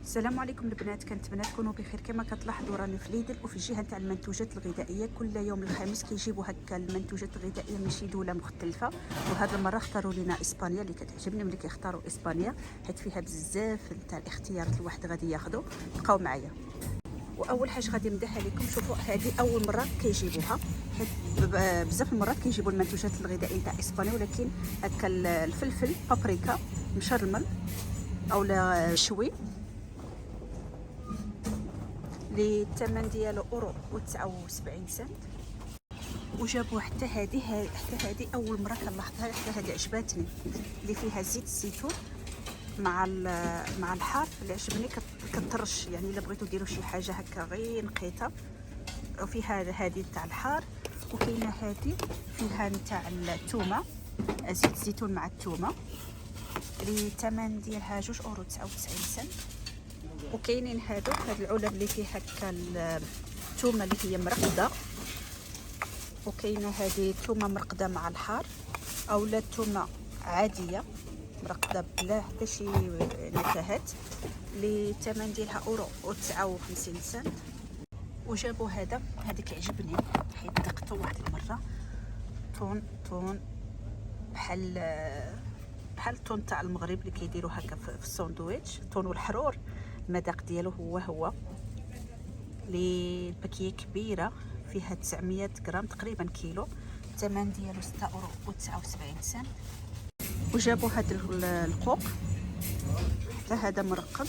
السلام عليكم البنات، كنتمنى تكونوا بخير. كما كتلاحظوا راني في ليدل وفي الجهه تاع المنتوجات الغذائيه. كل يوم الخميس كيجيبوا هكا المنتوجات الغذائيه من شي دوله مختلفه، وهذه المره اختاروا لنا اسبانيا اللي كتعجبني ملي كيختاروا اسبانيا، حيت فيها بزاف تاع الاختيارات الواحد غادي ياخذوا. بقاو معايا. واول حاجه غادي نبداها لكم، شوفوا هذه اول مره كيجيبوها، حيت بزاف المرات كيجيبوا المنتوجات الغذائيه تاع اسبانيا، ولكن هكا الفلفل بابريكا مشرمل او لا شوي اللي الثمن ديالو اورو و79 سنت. وجابوا حتى هذه اول مره كنلاحظها، حتى هذه عجباتني، اللي فيها زيت الزيتون مع الحار اللي عجبني. كترش يعني الا بغيتو ديروا شي حاجه هكا غير نقيطه. وفيها هذه تاع الحار، وكاينه هذه فيها تاع الثومه، زيت الزيتون مع الثومه اللي الثمن ديالها 2 اورو 99 سنت. وكاينين هاد العلب اللي فيه هكا الثومه اللي هي مرقده، وكاينه هذه ثومه مرقده مع الحار اولا ثومه عاديه مرقده بلا حتى شي نكهات، اللي الثمن ديالها اورو و59 سنت. وجابوا هذا كيعجبني حيت ذقته واحد المره، طون بحال الطون تاع المغرب اللي كيديروا هكا في الساندويتش، طون والحرور. المذاق ديالو هو اللي الباكيه كبيره، فيها 900 غرام تقريبا كيلو. الثمن ديالو 6 اورو و79 سنت. وجابوا هذا القوق، حتى هذا مرقد،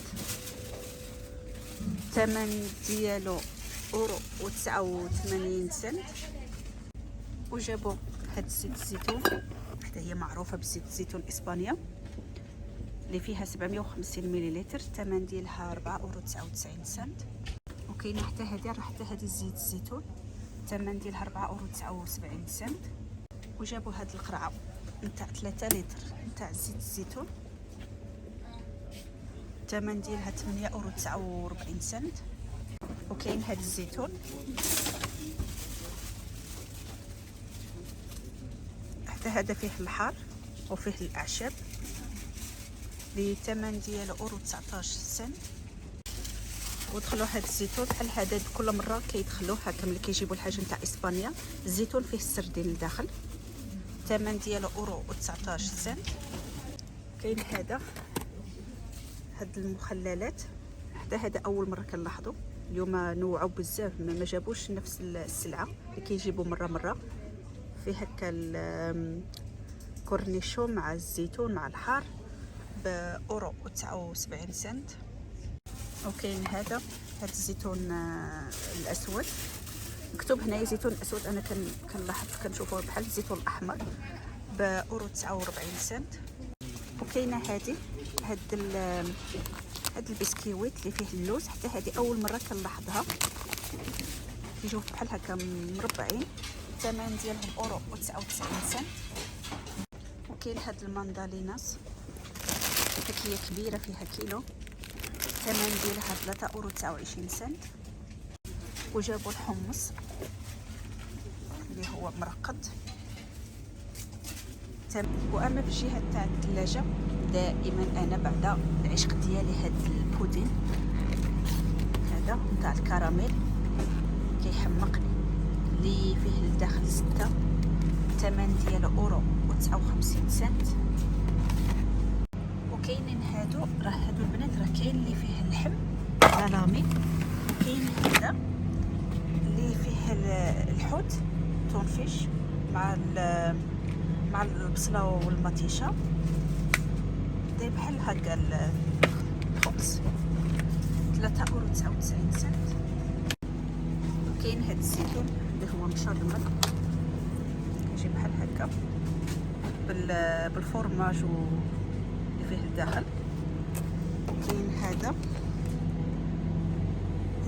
الثمن ديالو اورو و89 سنت. وجابوا هاد زيت الزيتون، حتى هي معروفه بزيت الزيتون اسبانيا، اللي فيها 750 مليلتر، الثمن ديالها 4 اورو 99 سنت. وكاينه حتى هذه زيت الزيتون، الثمن ديالها 4 اورو 79 سنت. وجابوا هاد القرعه نتاع 3 لتر نتاع زيت الزيتون، الثمن ديالها 8 اورو 49 سنت. وكاين هاد الزيتون، حتى هذا فيه الحار وفيه الاعشاب، الثمن ديالو اورو 19 سنت. ودخلوا هاد الزيتون بحال هذا كل مره كيدخلوه هكا ملي كيجيبوا الحاجه نتاع اسبانيا. الزيتون فيه السردين لداخل، الثمن ديالو اورو و19 سنت. كاين هاد المخللات، حتى هذا اول مره كنلاحظوا. اليوم نوعوا بزاف، ما جابوش نفس السلعه اللي كيجيبوا مره. فيه هكا الكورنيشون مع الزيتون مع الحار باورو و79 سنت. وكاين هذا الزيتون الاسود، مكتوب هنايا زيتون اسود، انا كنلاحظ كنشوفوه بحال الزيتون الاحمر باورو 49 سنت. وكاينه هاد البسكويت اللي فيه اللوز، حتى هذه اول مره كنلاحظها، كيجيو بحال هكا مربعين، الثمن ديالهم اورو و99 سنت. وكاين هاد المانداليناس، باكيه كبيره فيها كيلو، الثمن ديالها 3 اورو 29 سنت. وجابوا الحمص اللي هو مرقد. واما في الجهه تاع الثلاجه، دائما انا بعد العشق ديالي هاد البودين هذا تاع الكراميل، كيحمقني، اللي فيه لداخل 6، الثمن ديالو اورو و59 سنت. وكاينين هادو البنات، كاين اللي فيه اللحم سلامي، وكاين هذا اللي فيه الحوت تونفيش مع البصله والمطيشه، داير بحال هكا الخبز، 3 اورو 99 سنت. وكاين هاد الزيتون اللي هو مشرمل، كيجي بحال هكا بالفورماج اللي فيه الداخل. كاين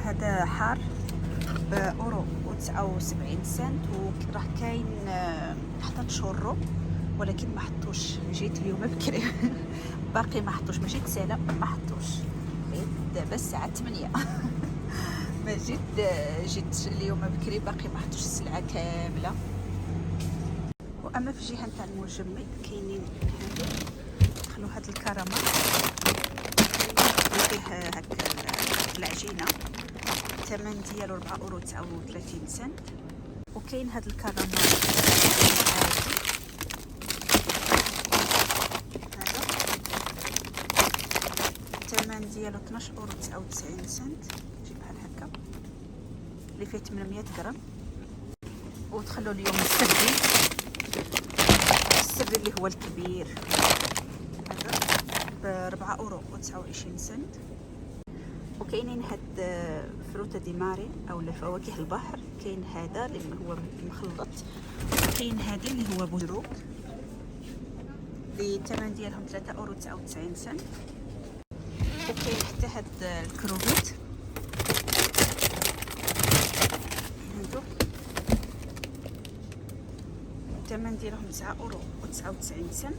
هذا حار باورو و79 سنت. وراه كاين حتى شورو، ولكن ما حطوش، جيت اليوم بكري باقي ما حطوش، ما جيت سالا ما حطوش، دابا الساعه 8 ما جيت اليوم بكري باقي ما حطوش السلعه كامله. واما في الجهه نتاع المجمد، كاينين دخلوا هاد الكراميل اللي فيه هكا الثمن ديالو 4.39 سنت. وكاين هاد الكراميل هذا الثمن ديالو 12.99 سنت، تجي بحال هكا اللي فيه 800 غرام. ودخلوا اليوم السري اللي هو الكبير هذا ب 4.29 سنت. وكاينين هاد فروتا دي ماري او فواكه البحر، كاين هذا اللي هو مخلط، وكاين هذا اللي هو بزروك اللي الثمن ديالهم 3.99 سنت. وكاين حتى هاد الكروفيت هادو الثمن ديالهم 9.99 سنت.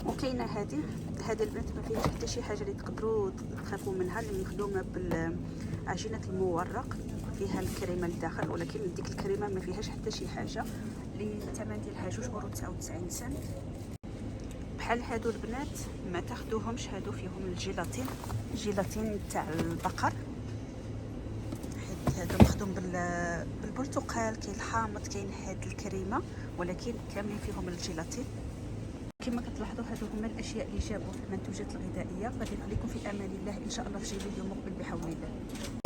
وكاينه هذه البنات ما فيهاش حتى شي حاجه اللي تقدروا تخافوا منها، اللي مخدومه بالعجينه المورق، فيها الكريمه لداخل، ولكن ديك الكريمه ما فيهاش حتى شي حاجه، اللي الثمن ديالها 2.99 سنت. بحال هادو البنات ما تاخذوهمش، هادو فيهم الجيلاتين تاع البقر، هادو مخدوم بالبرتقال، كاين الحامض، كاين هاد الكريمه، ولكن كاملين فيهم الجيلاتين. كما كتلاحظوا هادو هما الاشياء اللي جابوا في المنتوجات الغذائيه. غادي نخليكم في امان الله ان شاء الله في شي فيديو مقبل بحول الله.